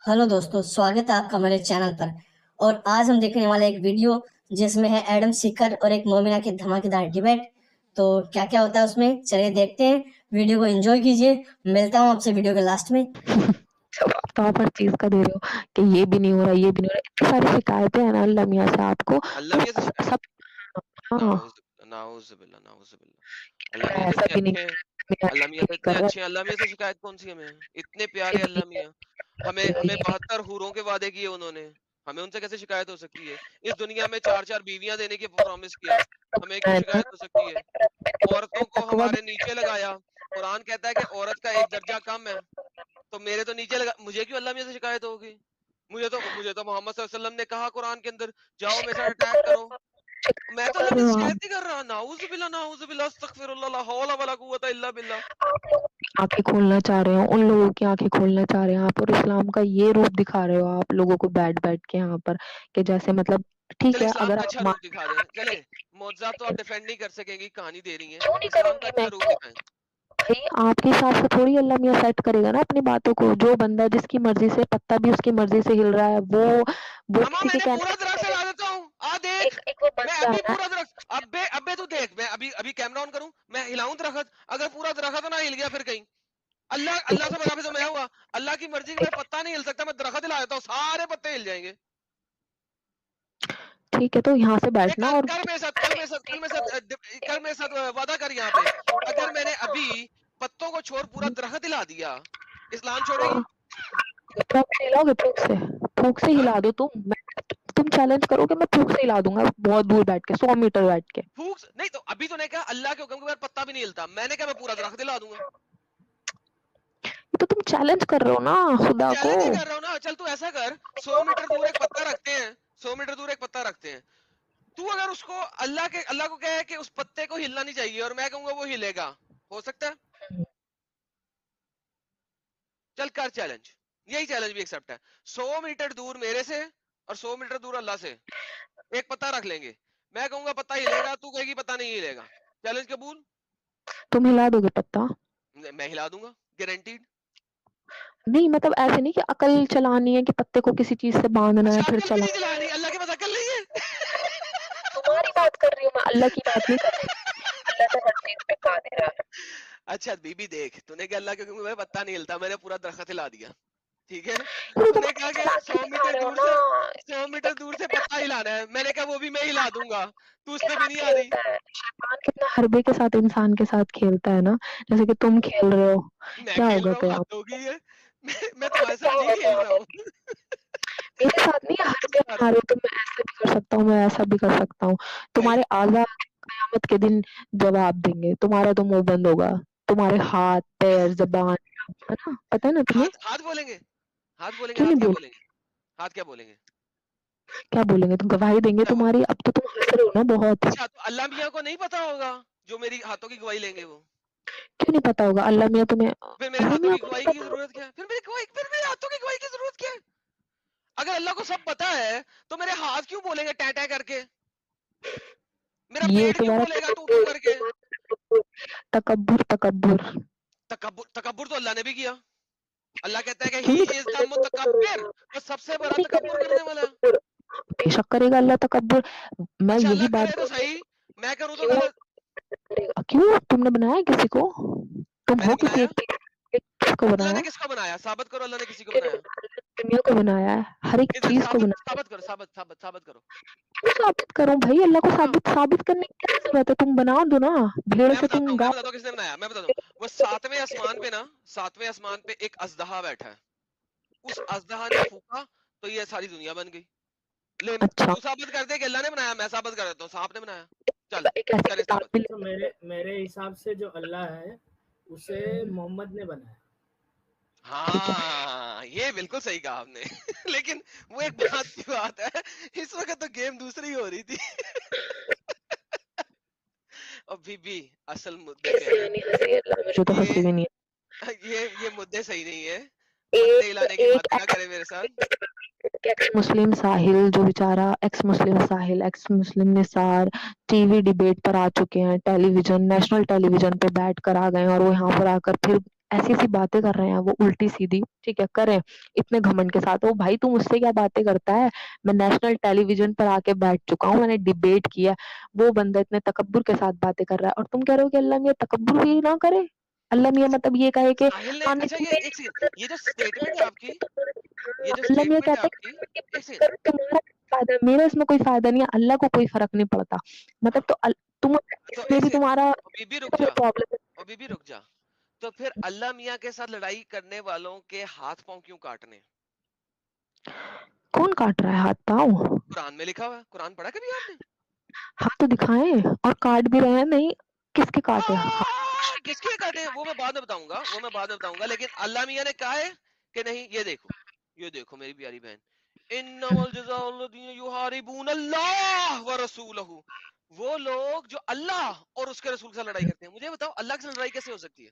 Hello दोस्तों, स्वागत है आपका हमारे चैनल पर। और आज हम देखने वाले एक वीडियो जिसमें है एडम सीकर और एक मोमिना की धमाकेदार डिबेट। तो क्या क्या होता है उसमें, चलिए देखते हैं। वीडियो को एंजॉय कीजिए। मिलता हूँ आपसे वीडियो के लास्ट में। जवाब तो आप हर चीज का दे रहे हो कि ये भी नहीं हो रहा, ये भी नहीं हो रहा। इतनी सारी शिकायतें हैं ना अल्लाह मियाँ से आपको, अल्लाह तो मियाँ से शिकायत? सब। हाँ, नाउज़ुबिल्लाह, नाउज़ुबिल्लाह। अल्लाह मियाँ तो ऐसा इतने भी नहीं अच्छे हैं। कर रहा, अल्लाह मियाँ तो नहीं इतने कर अच्छे हैं, अल्लाह मियाँ से शिकायत कौन-सी हमें? इतने रहा, प्यारे ये भी अल्लाह मियाँ। हमें है, हमें ये भी 72 हूरों के वादे किए उन्होंने। हमें उनसे कैसे शिकायत हो सकती है? इस दुनिया में 4-4 बीवियाँ देने की प्रॉमिस किया। हमें क्यों है ना। शिकायत हो सकती है? औरतों को तकवा भी हमारे नीचे लगाया। कुरान कहता है कि औरत का एक दर्जा कम है, तो मेरे तो नीचे लगा, मुझे क्यों अल्लाह मियाँ से शिकायत होगी? मुझे तो मोहम्मद सल्लल्लाहु अलैहि वसल्लम ने कहा कुरान के अंदर, जाओ मेरे साथ शिकायत अटैक करो। मैं तो कर अल्लाह रहे में हो शिकायत आप। नहीं कर रहा। नाउज़ुबिल्लाह, अस्तगफिरुल्लाह, ला हौला वला कुव्वता इल्ला बिल्लाह। आंखें खोलना चाह रहे हो, उन लोगों की आंखें खोलना चाह रहे हैं आप, और इस्लाम का ये रूप दिखा रहे हो आप लोगों को बैठ बैठ के यहाँ पर, कि जैसे मतलब ठीक चले है इस्लाम अगर का आप अच्छा रूप दिखा दें, चले। मौजज़ात तो आप लेकिन डिफेंड नहीं कर सकेंगी, कहानी दे रही हैं। क्यों नहीं इस्लाम का करूंगी अच्छा मैं, रूप क्यों? दिखाएं। भाई आपके हिसाब से थोड़ी अल्लाह मियाँ सेट करेगा ना अपनी बातों को। जो बंदा जिसकी मर्जी से, पत्ता भी उसकी मर्जी से हिल रहा है, वो अम्मा किसी के मैंने कहने पूरा पे नहीं दरख्त हिला चलेगा। देता हूँ, आ देख। एक वो मैं बंदा अभी है पूरा दरख्त, अबे अबे तू देख, मैं अभी अभी कैमरा ऑन करूं, मैं हिलाऊं दरख्त, अगर पूरा दरख्त ना हिल गया फिर कहीं, अल्लाह एक, अल्लाह से बता, तो मैं हुआ अल्लाह की मर्जी की, मैं एक, पत्ता नहीं हिल सकता, मैं दरख्त हिला देता हूँ, सारे पत्ते हिल जाएंगे। ठीक है तो यहाँ से ये बैठना कर और कर मेरे साथ, कल मेरे साथ वादा कर यहाँ पे। अगर मैंने अभी पत्तों को छोड़ पूरा दरख्त हिला दिया, इस्लाम छोड़ेगी? फूक से हिलाओगे, फूक से हाँ? हिला दो तुम चैलेंज करोगे, मैं फूक से हिला दूंगा बहुत दूर बैठ के, 100 मीटर बैठ के। नहीं तो अभी तो ने कहा अल्लाह के हुक्म के बगैर पत्ता भी नहीं हिलता, मैंने कहा मैं पूरा दरख्त हिला दूंगा। तो तुम चैलेंज कर रहे हो ना खुदा को। चैलेंज ही कर रहा हूँ ना। चल तू ऐसा कर, 100 मीटर दूर एक पत्ता रखते हैं, 100 मीटर दूर एक पत्ता रखते हैं। तू अगर उसको अल्लाह को कहे कि उस पत्ते को हिलना नहीं चाहिए, और मैं कहूंगा वो हिलेगा, हो सकता है? चल कर चैलेंज, यही चैलेंज भी एक्सेप्ट है। 100 मीटर दूर मेरे से और 100 मीटर दूर अल्लाह से एक पत्ता रख लेंगे। मैं कहूंगा पत्ता हिलेगा, तू कहेगी पत्ता नहीं हिलेगा। चैलेंज कबूल? तुम हिला दोगे पत्ता? मैं हिला दूंगा, गारंटीड। नहीं मतलब ऐसे नहीं कि अकल चलानी है कि पत्ते को किसी चीज से बांधना है अच्छा, फिर अक्ल भी नहीं चलाना चलानी? है। अल्लाह के पास अक्ल नहीं है? तुम्हारी बात कर रही हूँ मैं, अल्लाह की बात नहीं कर रही। अल्लाह तो हर चीज पे कादिर है। अच्छा बीबी देख, तूने क्या अल्लाह के हुक्म में पत्ता नहीं हिलता, मैंने पूरा दरख्त हिला दिया, ठीक है? तो तुम तूने कहा अकल कि चला के 100 दिखा मीटर रहे हो दूर ना। से 100 मीटर दूर से पत्ता हिलाना है, मैंने कहा वो भी मैं हिला दूंगा, तू उस के पे भी साथ नहीं आ रही। खेलता है शैतान, कितना हरबे के साथ इंसान के साथ खेलता है ना, जैसे कि तुम खेल रहे हो। मैं क्या खेल होगा रहा हूँ, तो हद हो गई है। मैं तुम्हारे क्या साथ नहीं होगा खेल रहा तो हूँ। मेरे साथ नहीं, हर पे साथ। बना रहे हो तुम। मैं ऐसा भी कर सकता हूँ, मैं ऐसा भी कर सकता हूँ। भाई तुम्हारे आज़ा कयामत के दिन जवाब देंगे, तुम्हारा तो मुंह बंद होगा। तुम्हारे हाथ पैर जबान, है ना, पता है ना तुम्हें। हाथ हाथ बोलेंगे, हाथ बोलेंगे, क्यों नहीं हाथ क्या बोल, बोलेंगे? हाथ क्या बोलेंगे? क्या बोलेंगे, तुम गवाही देंगे क्या बोल तुम्हारी। अब तो तुम हंस रहे हो ना बहुत। अच्छा, तो अल्लाह मियाँ को नहीं पता होगा जो मेरी हाथों की गवाही लेंगे वो? क्यों नहीं पता होगा, अल्लाह मियाँ तुम्हें, फिर मेरे अल्लाह हाथों मियाँ की को नहीं गवाही की पता जरूरत क्या है? फिर मेरे हाथों की गवाही की जरूरत क्या है? अगर अल्लाह को सब पता है, तो मेरे हाथ क्यों बोलेंगे टै टै करके? मेरा ये पेट क्यों तुम्हारा बोलेगा टू टू करके? तकब्बुर तकब्बुर। तकब्बुर तकब्बुर तो अल्लाह ने भी किया। अल्लाह कहता है कि क्यों ही नहीं इज द मुतकब्बिर, वो सबसे क्यों बड़ा नहीं तकब्बुर करने वाला है। करेगा? बेशक करेगा अल्लाह तकब्बुर। मैं अच्छा यही अल्लाह बात करे तो बोल, सही, मैं करूँ तो क्यों गलत? करेगा, क्यों तुमने बनाया किसी को? तुम मैंने हो किसी बनाया? एक चीज को अल्लाह ने बनाया। किसको बनाया? साबित करो अल्लाह ने किसी को क्यों नहीं बनाया। बनाया? अल्लाह ने दुनिया को बनाया है, हर एक इधर चीज को साबित बनाया है। साबित करो, साबित करो। क्यों साबित करूं भाई, अल्लाह को हाँ, साबित करने की क्या जरूरत है, तुम बना दो ना। भेड़ से तुम मैं गाय, बताता हूँ किसने बनाया, मैं बताता हूँ। वो सातवें आसमान पे ना, सातवें आसमान पे एक अजदहा बैठा है। उस अजदहा ने फूका, तो ये सारी दुनिया बन गई। ले, अच्छा तू साबित कर दे कि अल्लाह ने बनाया, मैं साबित कर देता हूँ सांप ने बनाया। चल एक ऐसी करे किताब साबित। भी तो मेरे हिसाब से जो अल्लाह है उसे मोहम्मद ने बनाया। ठीक है। हाँ, ये बिल्कुल सही कहा आपने। लेकिन वो एक बात की बात है, इस वक्त तो गेम दूसरी हो रही थी। अभी भी असल मुद्दे पे इससे आए। नहीं हंसी अल्लाह, मुझे तो ये हंसी भी नहीं ये मुद्दे सही नहीं है। है। पत्ते हिलाने की एक बातें ना करे मेरे साथ। एक्स मुस्लिम साहिल, जो बेचारा ex Muslim Sahil, ex Muslim Nisar TV debate पर आ चुके हैं, टेलीविजन, नेशनल टेलीविजन पे बैठ कर आ गए हैं, और वो यहाँ पर आकर फिर ऐसी ऐसी बातें कर रहे हैं वो उल्टी सीधी, ठीक है, करें इतने घमंड के साथ। ओ भाई तू मुझसे क्या बातें करता है, मैं नेशनल टेलीविजन पर आके बैठ चुका हूँ, मैंने डिबेट किया, वो बंदा इतने तकब्बुर के साथ बातें कर रहा है और तुम कह रहे हो कि अल्लाह मियाँ तकब्बुर भी ना करे। अल्लाह मियाँ मतलब ये कहे कि साहिल ने, हाँ मैं अच्छा ये तुम्हें एक सेकंड, ये जो स्टेटमेंट है आपकी, ये जो अल्लाह मियाँ स्टेटमेंट है कहते आपकी, एक सेकंड, हैं तुम्हारा फायदा, मेरा इसमें कोई फायदा नहीं है, अल्लाह को कोई फर्क नहीं पड़ता। मतलब तो तुम तो इसमें एक भी सेकंड, तुम्हारा बीबी रुक जा, प्रॉब्लम है। और बीबी रुक जा, तो फिर अल्लाह मियाँ के साथ लड़ाई करने वालों के हाथ पांव क्यों काटने? कौन काट रहा है हाथ पाँव? कुरान में लिखा हुआ है, कुरान पढ़ा कभी आपने? हाँ तो दिखाएं, और काट भी रहे हैं, नहीं किसके काटे? किसके काटे हैं वो मैं बाद में बताऊंगा, वो मैं बाद में बताऊंगा, लेकिन अल्लाह मियाँ ने कहा है कि नहीं, ये देखो मेरी प्यारी बहन, इन्नमल जज़ाउल्लज़ीना युहारिबून अल्लाह व रसूलहू, वो लोग जो अल्लाह और उसके रसूल से लड़ाई करते हैं। मुझे बताओ अल्लाह के साथ लड़ाई कैसे हो सकती है?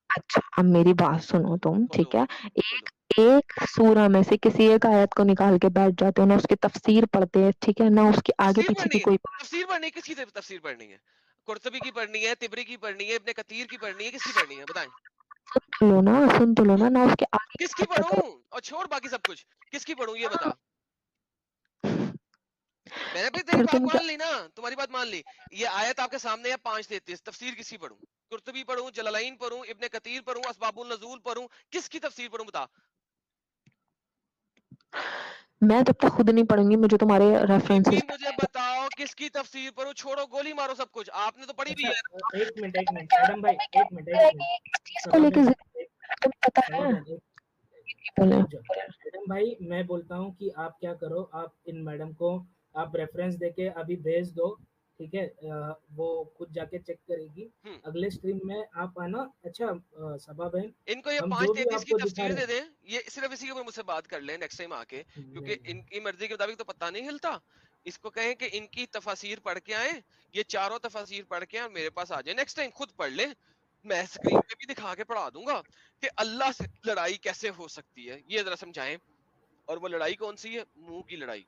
अच्छा अब मेरी बात सुनो तुम, बोलो ठीक है, बोलो। एक सूरा में से किसी एक आयत को निकाल के बैठ जाते हो ना, उसकी तफसीर पढ़ते हैं, ठीक है ना, उसके आगे तफसीर पीछे पढ़नी की है, कोई तफसीर पढ़नी है, किसकी तफसीर पढ़नी है? कुर्तुबी की पढ़नी है, तिबरी की पढ़नी है, इब्ने कतीर की पढ़नी है, किसकी पढ़नी है बताएं? सुन तो लो ना उसके आगे की किसकी बात पढ़ूं? करो। और छोड़ बाकी सब कुछ, किसकी पढ़ूं ये बता। मैंने भी तेरी फिर बात तुम क्या, मान ली ना, तुम्हारी बात मान ली। ये आयत आपके सामने है 5:33, तफसीर किसकी पढ़ूं? कुर्तुबी पढ़ूं, जलालैन पढ़ूं, इब्ने कतीर पढ़ूं, असबाबुल नज़ूल पढ़ूं, किसकी तफसीर पढ़ूं बता। मैं जब तक खुद नहीं पढ़ूंगी मुझे तुम्हारे बीबी रेफरेंसेस मुझे बताओ किसकी तफसीर पढ़ूं, छोड़ो गोली मारो सब कुछ, आपने तो पढ़ी भी अच्छा है। एक मिनट एडम भाई, एक मिनट इस चीज को सभा लेके बहन, तुम्हें पता सभा है बहन बोले रुक जाओ। मैडम भाई मैं बोलता हूँ कि आप क्या करो, आप इन मैडम को आप रेफरेंस देके अभी भेज दो, ठीक है, वो खुद जाके चेक करेगी। अगले स्ट्रीम में आप आना। अच्छा सभा बहन, इनको ये हम जो भी 5:33 की आपको दिखा तफसीर रहे दे हैं, दें, ये सिर्फ इसी के ऊपर मुझसे बात कर लें नेक्स्ट टाइम आके, क्योंकि नहीं, इनकी मर्जी के मुताबिक तो पता नहीं हिलता। इसको कहें कि इनकी तफसीर पढ़ के आए, ये चारों तफसीर पढ़ के आए और मेरे पास आ जाए, नेक्स्ट टाइम खुद पढ़ ले, मैं स्क्रीन पे भी दिखा के पढ़ा दूंगा कि अल्लाह से लड़ाई कैसे हो सकती है, ये जरा समझाएं। और वो लड़ाई कौन सी है? मुंह की लड़ाई,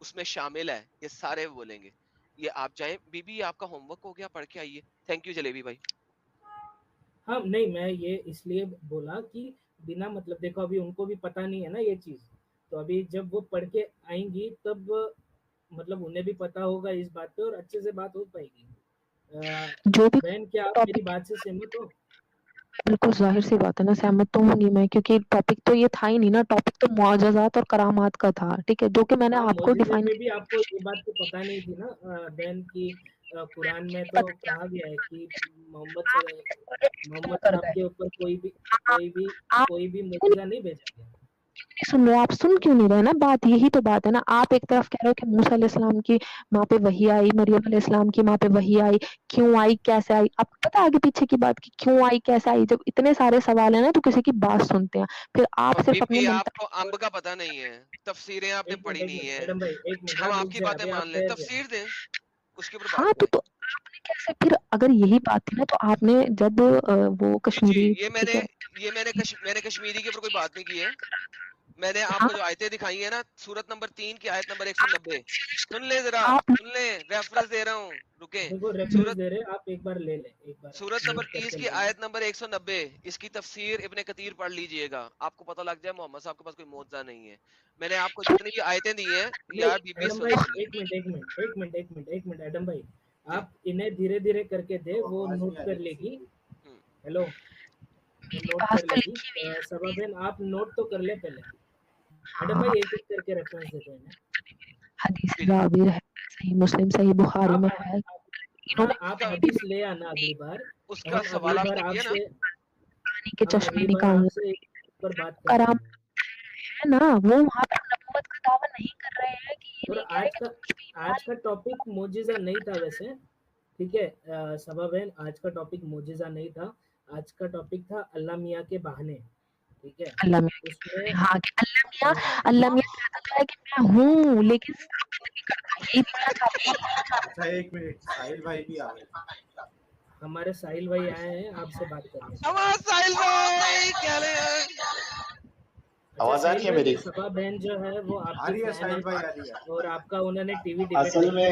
उसमें शामिल है, ये सारे बोलेंगे। ये आप जाएं बीबी, आपका होमवर्क हो गया, पढ़ के आइए। थैंक यू जलेबी भाई। हाँ नहीं, मैं ये इसलिए बोला कि बिना मतलब देखो अभी उनको भी पता नहीं है ना ये चीज़, तो अभी जब वो पढ़ के आएंगी तब मतलब उन्हें भी पता होगा इस बात पे और अच्छे से बात हो पाएगी। जो भी बहन क्या आप मेरी टॉपिक, बात से सहमत हो? बिल्कुल जाहिर सी बात है ना, सहमत तो हूँ नहीं मैं, क्योंकि टॉपिक तो ये था ही नहीं ना, टॉपिक तो मुआजजात और करामात का था, ठीक है, जो कि मैंने हाँ आपको मौजूदा डिफाइन पे भी आपको ये बात तो पता नहीं थी ना बहन की, कुरान में तो कहा गया है कि मोहम्मद कर साहब गए। के ऊपर आप कोई भी क्यों मुआजिजा नहीं भेजा गया। नहीं सुन रहे हो, आप सुन क्यों नहीं रहे ना, बात यही तो बात है ना। आप एक तरफ कह रहे हो कि मूसा अलैहिस्सलाम की माँ पे वही आई, मरियम अलैहिस्सलाम की माँ पे वही आई, क्यों आई कैसे आई, आपको पता है आगे पीछे की बात की क्यों आई कैसे आई? जब इतने सारे सवाल है ना तो किसी की बात सुनते हैं, फिर आप और सिर्फ अपने बीबी मन आपको अंब का पता नहीं है, तफसीरें आपने पढ़ी एक नहीं मिनट है, मैडम भाई, एक मिनट हम आप रुक आपकी जाए, बातें अभी आप मान लें, ठहर जाए। तफसीर दें, उसके ऊपर बात हाँ करें। तो आपने कैसे फिर, अगर यही बात थी ना तो आपने जब वो जी कश्मीरी, ये ठीक है, मैंने कश्मीरी के ऊपर कोई बात नहीं की है। मैंने हाँ आपको जो आयतें दिखाई है ना, सूरत नंबर 3 की आयत नंबर 190, सुन ले जरा, आप सुन ले, रेफरेंस दे रहा हूँ, रुके। देखो रेफरेंस सूरत दे रहे, आप एक बार ले लें, एक बार सूरत नंबर नोट 30 करके की ले लें। आयत नंबर 190, इसकी तफसीर इब्ने कतीर पढ़ लीजिएगा, आपको पता लग जाए मोहम्मद साहब के पास कोई मौजज़ा नहीं है। मैंने आपको जितनी भी आयतें दी हैं, भाई यार बीबी एडम भाई सुन ले। एक मिनट एडम भाई, जी आप इन्हें धीरे धीरे करके दे, वो नोट कर लेगी। हम्म, हेलो, वो मेरी नोट बात कर तो लेगी। लिखी हुई है, सभा बहन आप नोट तो कर ले पहले। एडम हाँ भाई एक एक करके रेफरेंस देते हैं। हदीस जी जी। जाबिर है, सही मुस्लिम सही बुखारी में है, हाँ इन्होंने आप उसका हदीस ले आना अगली बार। उसका सवाल आपने किया ना। पानी के हम चश्मे अगली बार निकालना आपसे एक पर बात कराम करेंगे। है ना, वो वहां पर नबूवत का दावा नहीं कर रहे हैं, कि ये और नहीं कह रहे कि तुम कुछ भी आज का टॉपिक मोजिजा नहीं था वैसे, ठीक है सभा बहन, आज का टॉपिक मोजिजा नहीं था। आज का टॉपिक था अल्लाह मियाँ के बहाने, ठीक है। अल्लाह मियाँ के उसमें बहाने, हाँ कि अल्लाह मियाँ कहता तो है कि मैं हूँ लेकिन साबित नहीं करता, यही बोलना चाहते हैं। अच्छा एक मिनट, साहिल भाई भी आ गए। हमारे साहिल भाई आए हैं आपसे बात करने। हमारा साहिल भाई क्या ले आए? अच्छा आवाज आ रही साहिल है भाई, मेरी? सभा बहन जो है वो आ आपकी रही है फैन साहिल भाई, है आ रही है। और आपका उन्होंने टीवी डिबेट असल देखा। में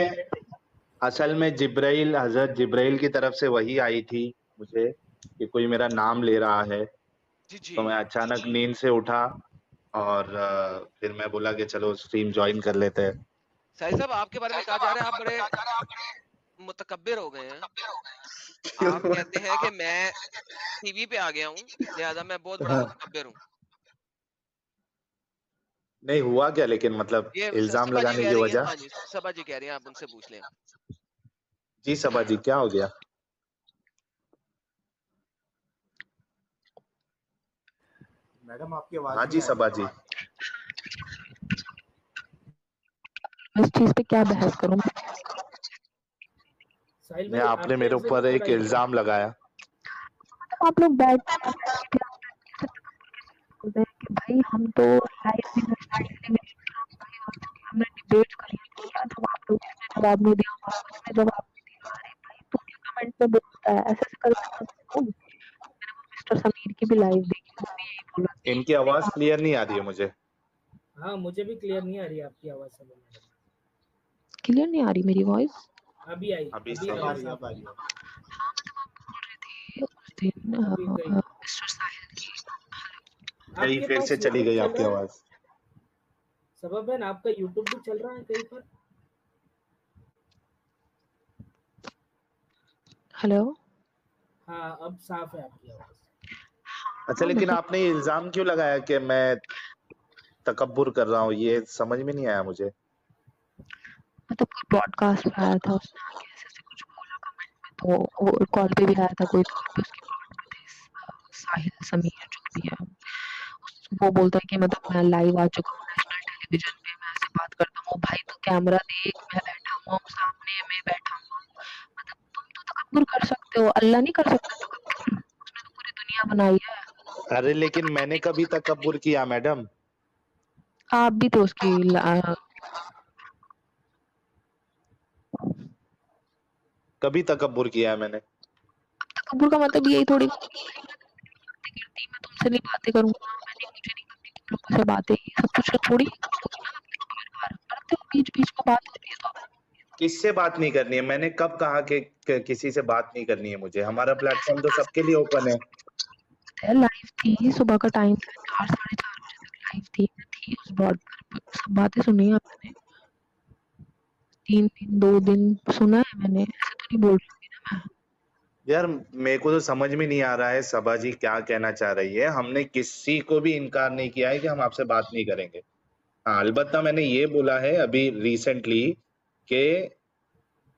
असल में जिब्राइल, हजरत जिब्राइल की तरफ से वही आई थी मुझे कि कोई मेरा नाम ले रहा है, जी जी तो मैं अचानक नींद से उठा और फिर मैं बोला कि चलो स्ट्रीम ज्वाइन कर लेते हैं। साहिल साहब आपके बारे में कहा जा रहा है आप बड़े मुतकब्बिर हो गए हैं। आप कहते हैं कि मैं टीवी पे आ गया हूँ, लिहाजा मैं बहुत बड़ा मुतकब्बिर हूँ। नहीं हुआ क्या, लेकिन मतलब ये इल्जाम सबा जी लगाने कह की रही हैं, वजह? हाँ जी सबा जी कह रही हैं, आप उनसे पूछ लें। जी सबा जी, क्या हो गया? मैडम आपकी आवाज हाँ नहीं जी आ सबा रही। जी। इस चीज पे क्या बहस करूं मैं? साहिल नहीं, भाई आपने आपके मेरे यहाँ से भी ऊपर थोड़ा एक इल्जाम लगाया। आप लोग बैठ बोलते हैं कि भाई हम तो लाइव भी हमने डिबेट करी तो क्या जवाब दो, उसने जवाब नहीं दिया, उसने जवाब नहीं दिया। अरे भाई तू क्या कमेंट में बोलता है ऐसे कर। मिस्टर समीर की भी लाइव देखी, उसने यही बोला कि इनकी आवाज क्लियर नहीं आ रही है मुझे। हाँ मुझे भी क्लियर नहीं आ रही आपकी आवाज सब मैडम। क्लियर नहीं आ रही मेरी वॉइस। अभी आई, अभी अभी सही अब आ है। रही है, साफ अब आ आई। रही है। उस दिन अभी गई। मिस्टर साहिल की कहीं आपके फिर पास से चली YouTube गई चल आपकी रहा है? आवाज। सबब बहन आपका YouTube भी चल रहा है कहीं पर? हेलो। हाँ अब साफ है आपकी आवाज। अच्छा, लेकिन आपने ये इल्जाम क्यों लगाया कि मैं तकब्बुर कर रहा हूँ? ये समझ में नहीं आया मुझे। मतलब कोई ब्रॉडकास्ट में आया था, उसने आके ऐसे कुछ बोला कमेंट में, तो वो कॉल पे भी आया था कोई, तो उसकी बात में थे साहिल समीर जो भी है, वो बोलता है कि मतलब मैं लाइव आ चुका हूँ नेशनल टेलीविजन पे, मैं ऐसे बात करता हूँ। भाई तू कैमरा देख, मैं बैठा हुआ हूँ सामने, मैं बैठा हुआ हूँ। मतलब तुम तो तकब्बुर कर सकते हो, अल्लाह नहीं कर सकता तकब्बुर? उसने तो पूरी दुनिया बनाई है। अरे लेकिन मैंने कभी तकब्बुर किया मैडम? आप भी तो उसकी कभी तकब्बुर किया है मैंने? तकब्बुर का मतलब यही थोड़ी करती, मैं तुमसे नहीं बातें करूंगा, मैंने मुझे नहीं करती तुम लोगों से बातें, ये सब कुछ थोड़ी करते हो, बीच बीच में बात होती है तो किससे बात नहीं करनी है? मैंने कब कहा कि किसी से बात नहीं करनी है मुझे? हमारा प्लेटफॉर्म तो सबके लिए ओपन है। लाइव थी, सुबह का टाइम था, 4 साढ़े 4 बजे तक लाइव थी, मैं थी उस ब्रॉडकास्ट पर, सब बातें सुनी है मैंने, 3 दिन 2 दिन सुना है मैंने, ऐसे तो नहीं बोल रही ना मैं। यार मेरे को तो समझ में नहीं आ रहा है सबा जी क्या कहना चाह रही है। हमने किसी को भी इनकार नहीं किया है कि हम आपसे बात नहीं करेंगे। हाँ, अलबत्ता मैंने ये बोला है अभी रिसेंटली कि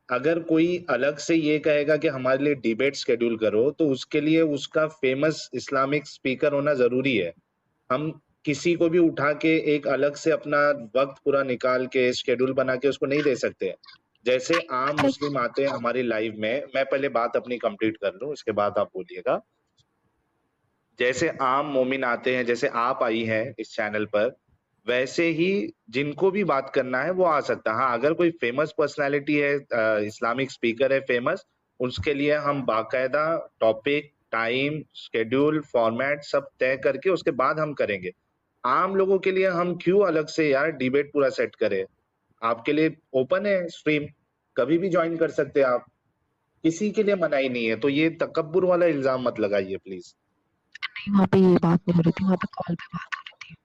अगर कोई अलग से ये कहेगा कि हमारे लिए डिबेट शेड्यूल करो, तो उसके लिए उसका फेमस इस्लामिक स्पीकर होना जरूरी है। हम किसी को भी उठा के एक अलग से अपना वक्त पूरा निकाल के शेड्यूल बना के उसको नहीं दे सकते। जैसे आम मुस्लिम आते हैं हमारी लाइव में, मैं पहले बात अपनी कंप्लीट कर लूं, उसके बाद आप बोलिएगा। जैसे आम मोमिन आते हैं, जैसे आप आई हैं इस चैनल पर, वैसे ही जिनको भी बात करना है वो आ सकता है। हाँ, अगर कोई फेमस पर्सनालिटी है, इस्लामिक स्पीकर है फेमस, उसके लिए हम बाकायदा टॉपिक, टाइम, शेड्यूल, फॉर्मेट सब तय करके उसके बाद हम करेंगे। आम लोगों के लिए हम क्यों अलग से यार डिबेट पूरा सेट करें? आपके लिए ओपन है स्ट्रीम, कभी भी ज्वाइन कर सकते हैं आप, किसी के लिए मनाही नहीं है। तो ये तकब्बुर वाला इल्जाम मत लगाइए प्लीज। नहीं, वहाँ पे ये बात नहीं हो रही थी, वहाँ पे कॉल पे बात हो रही थी,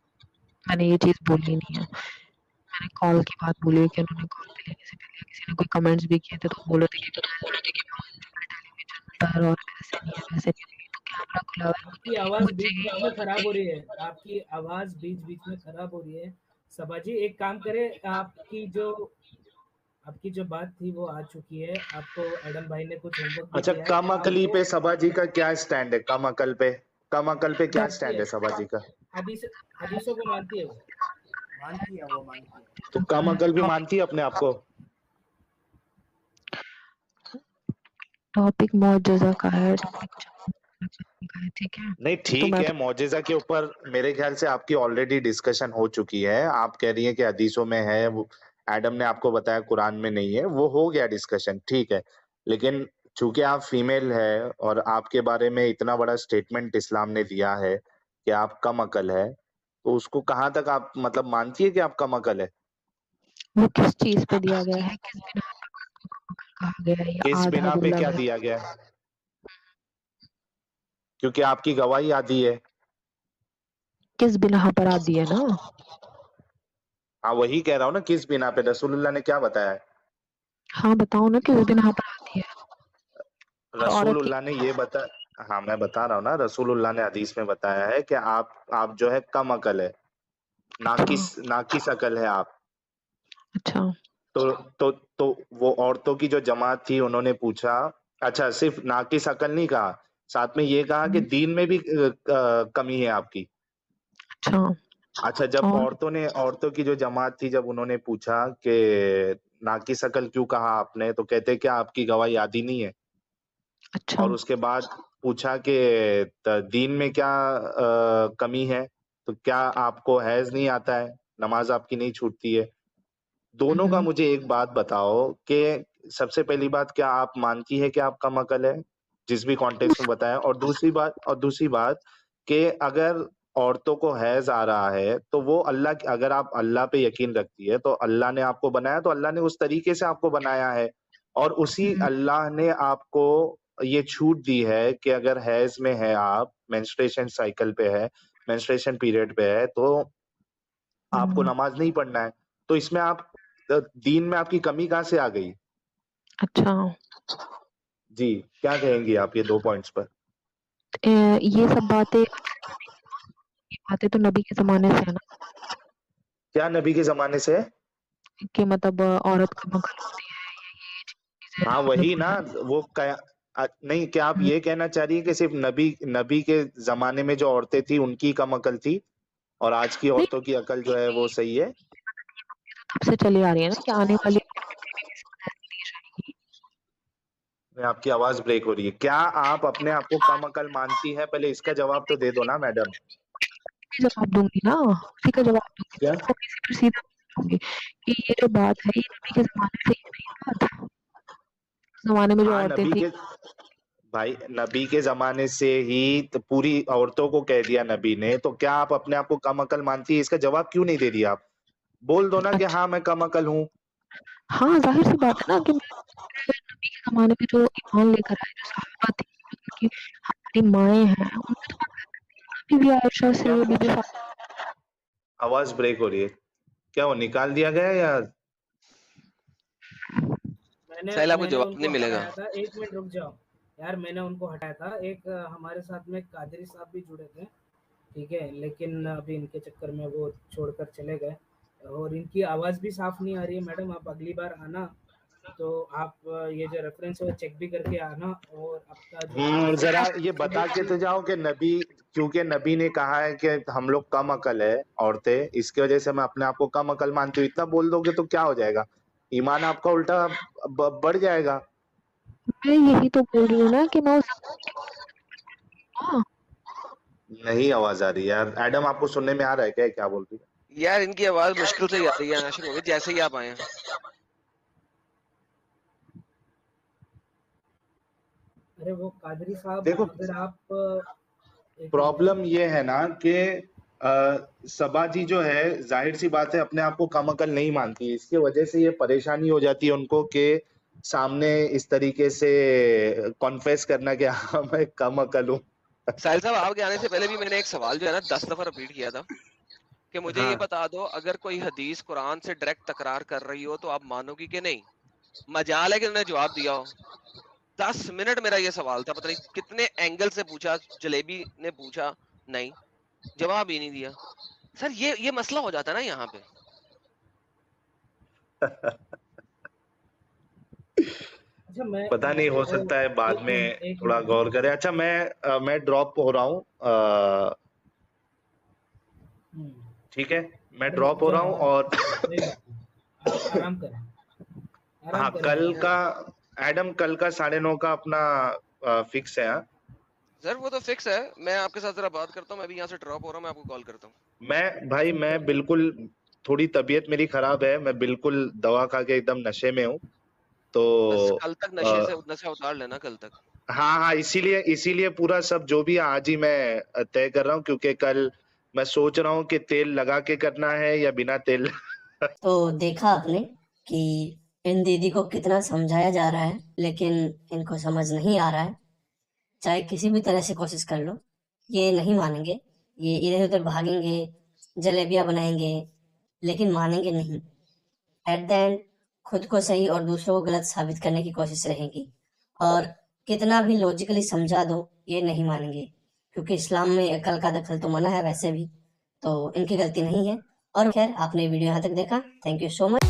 मैंने ये चीज बोली नहीं है, मैंने कॉल की बात बोली है कि उन्होंने कॉल पे लेने से पहले किसी ने कोई कमेंट्स भी किए थे तो बोल रहे थे कि टेलीविजन पर और ऐसे नहीं है वैसे नहीं है, तो कैमरा खुला हुआ है, आपकी आवाज बीच मुझे बीच में खराब हो रही है, आपकी आवाज बीच बीच में खराब हो रही है। सबाजी एक काम करें, आपकी जो बात थी वो आ चुकी है, आपको एडम भाई ने कुछ होमवर्क भी अच्छा, दिया है, कम आप अकली वो पे सबा जी का क्या स्टैंड है? कम अकल पे, कम अकल पे क्या मानती स्टैंड है सबा जी का? हदीसों को मानती है वो। मानती है वो, मानती है। तो कम अकल भी मानती है अपने आप को? टॉपिक मौजूदा का है, ठीक है? नहीं तो ठीक मैं है, मौजिजा के ऊपर मेरे ख्याल से आपकी ऑलरेडी डिस्कशन हो चुकी है। आप कह रही हैं कि हदीसों में है, वो एडम ने आपको बताया कुरान में नहीं है, वो हो गया डिस्कशन, ठीक है। लेकिन चूंकि आप फीमेल है और आपके बारे में इतना बड़ा स्टेटमेंट इस्लाम ने दिया है कि आप कम अकल है, तो उसको कहाँ तक आप मतलब मानती है कि आप कम अकल है? वो किस चीज पे दिया गया है, किस बिना पे कहा गया है, या किस आधा बिना पे बोला क्या गया? दिया गया है? क्योंकि आपकी गवाही आती है किस बिना पर आ दिए ना। हाँ वही कह रहा हूँ ना, किस बिना पे रसूलुल्लाह ने क्या बताया है? हाँ बताओ ना किस बिना पर आती है और औरत की। रसूलुल्लाह ने ये बता हाँ मैं बता रहा हूँ ना, रसूलुल्लाह ने हदीस में बताया है कि आप जो है कम अकल है, अच्छा नाकिस अकल है आप। अच्छा तो वो औरतों की जो जमात थी उन्होंने पूछा, अच्छा सिर्फ नाकिस अकल नहीं कहा, साथ में ये कहा कि दीन में भी कमी है आपकी। अच्छा अच्छा, जब और औरतों की जो जमात थी, जब उन्होंने पूछा कि नाकिस अकल क्यों कहा आपने, तो कहते क्या आपकी गवाही आदी नहीं है? अच्छा और उसके बाद पूछा कि दीन में क्या कमी है, तो क्या आपको हैज नहीं आता है, नमाज आपकी नहीं छूटती है? दोनों का मुझे एक बात बताओ कि सबसे पहली बात, क्या आप मानती है कि आप कम अकल है, जिस भी कॉन्टेक्स्ट में बताया? और दूसरी बात कि अगर औरतों को हैज आ रहा है तो वो अगर आप अल्लाह पे यकीन रखती है तो अल्लाह ने आपको बनाया, तो अल्लाह ने उस तरीके से आपको बनाया है, और उसी अल्लाह ने आपको ये छूट दी है कि अगर हैज में है, आप मेंस्ट्रुएशन साइकिल पे है, मेंस्ट्रुएशन पीरियड पे है, तो आपको नमाज नहीं पढ़ना है। तो इसमें आप दीन में आपकी कमी कहाँ से आ गई? अच्छा जी, क्या कहेंगी आप ये 2 पॉइंट्स पर? ये सब बातें तो नबी के जमाने से है ना क्या नबी के ज़माने से है? कि मतलब औरत का मकल होती है हाँ, आपने वही ना, बोला। वो नहीं, क्या आप ये कहना चाह रही हैं कि सिर्फ नबी के ज़माने में जो औरतें थी उनकी कम अकल थी और आज की नहीं औरतों की अकल जो है वो सही है? तब से चली आ रही है ना कि आने वाली नहीं, आपकी आवाज़ ब्रेक हो रही है। क्या आप अपने आप को कम अकल मानती हैं? पहले इसका जवाब तो दे दो ना मैडम। जवाब दूंगी ना, उसी का जवाब दूंगी, क्या? तो इसी पर सीधा पूछूंगी कि ये जो बात है ये नबी के जमाने से ही नहीं बात, उस जमाने में जो हाँ, औरतें थी नबी के ज़माने से ही तो पूरी औरतों को कह दिया नबी ने, तो क्या आप अपने आप को कम अकल मानती है? इसका जवाब क्यों नहीं दे रही आप? बोल दो ना कि अच्छा हाँ, मैं कम अकल हूँ। हाँ जाहिर सी बात है ना कि नबी के जमाने में जो ईमान लेकर आए जो सहाबा थी उनकी हमारी माएँ हैं उनमें तो बीबी आयशा से क्या बीबी आवाज़ ब्रेक हो रही है? क्या वो निकाल दिया गया या? साहिल आपको मैंने जवाब उनको नहीं मिलेगा। हटाया था, 1 मिनट रुक जाओ यार, मैंने उनको हटाया था। एक हमारे साथ में कादरी साहब भी जुड़े थे, ठीक है, लेकिन अभी इनके चक्कर में वो छोड़कर चले गए और इनकी आवाज़ भी साफ नहीं आ रही है। मैडम आप अगली बार आना तो आप ये जो रेफरेंस है वो चेक भी करके आना, और आपका जो आवाज़ है जरा ये वो बता के भी। तो जाओ कि क्योंकि नबी ने कहा है कि हम लोग कम अकल है औरतें, इसकी वजह से मैं अपने आप को कम अकल मानती हूँ, इतना बोल दोगे तो क्या हो जाएगा? ईमान आपका उल्टा बढ़ जाएगा। मैं यही तो बोल रही हूँ ना कि मैं उस हाँ, नहीं आवाज आ रही यार। एडम आपको सुनने में आ रहा है क्या, क्या बोल रही है? यार इनकी आवाज मुश्किल से ही आ रही है नाशिर मोहित, जैसे ही आप आए हैं। अरे वो कादरी साहब, देखो अगर आप एक प्रॉब्लम ये है ना कि सबा जी जो है, जाहिर सी बात है अपने आप को कम अकल नहीं मानती, इसकी वजह से ये परेशानी हो जाती है उनको कि सामने इस तरीके से कॉन्फेस करना कि हाँ मैं कम अकल हूँ। साहिल साहब आपके आने से पहले भी मैंने एक सवाल जो है ना 10 दफा रिपीट किया था कि मुझे ये हाँ बता दो, अगर कोई हदीस कुरान से डायरेक्ट तकरार कर रही हो तो आप मानोगी कि नहीं? मजाल है कि उन्होंने जवाब दिया हो। 10 मिनट मेरा ये सवाल था, पता नहीं कितने एंगल से पूछा, जलेबी ने पूछा, नहीं जवाब ही नहीं दिया। सर ये मसला हो जाता है ना यहाँ पे। अच्छा मैं पता नहीं, हो सकता है बाद में एक थोड़ा मिनट गौर करें। अच्छा मैं ड्रॉप हो रहा हूँ, ठीक है, मैं अरे ड्रॉप हो रहा हूँ जाओ, और कोई बात नहीं, आप आराम करें, हाँ आराम करें कल मैडम। का एडम, कल का 9:30 का अपना फिक्स है। हाँ सर वो तो फिक्स है, मैं आपके साथ जरा बात करता हूँ, मैं भी यहाँ से ड्रॉप हो रहा हूँ, मैं आपको कॉल करता हूँ। मैं बिल्कुल, थोड़ी तबीयत मेरी खराब है, मैं बिल्कुल दवा खा के एकदम नशे में हूँ, तो बस कल तक नशे से आ, नशा उतार लेना कल तक। हाँ इसीलिए इसीलिए पूरा सब जो भी है आज ही मैं तय कर रहा हूँ, क्योंकि कल मैं सोच रहा हूँ कि तेल लगा के करना है या बिना तेल। तो देखा आपने कि इन दीदी को कितना समझाया जा रहा है, लेकिन इनको समझ नहीं आ रहा है। चाहे किसी भी तरह से कोशिश कर लो, ये नहीं मानेंगे। ये इधर उधर भागेंगे, जलेबियाँ बनाएंगे, लेकिन मानेंगे नहीं। एट द एंड खुद को सही और दूसरों को गलत साबित करने की कोशिश रहेगी, और कितना भी लॉजिकली समझा दो ये नहीं मानेंगे, क्योंकि इस्लाम में अकल का दखल तो मना है वैसे भी, तो इनकी गलती नहीं है। और खैर, आपने वीडियो यहाँ तक देखा, थैंक यू सो मच।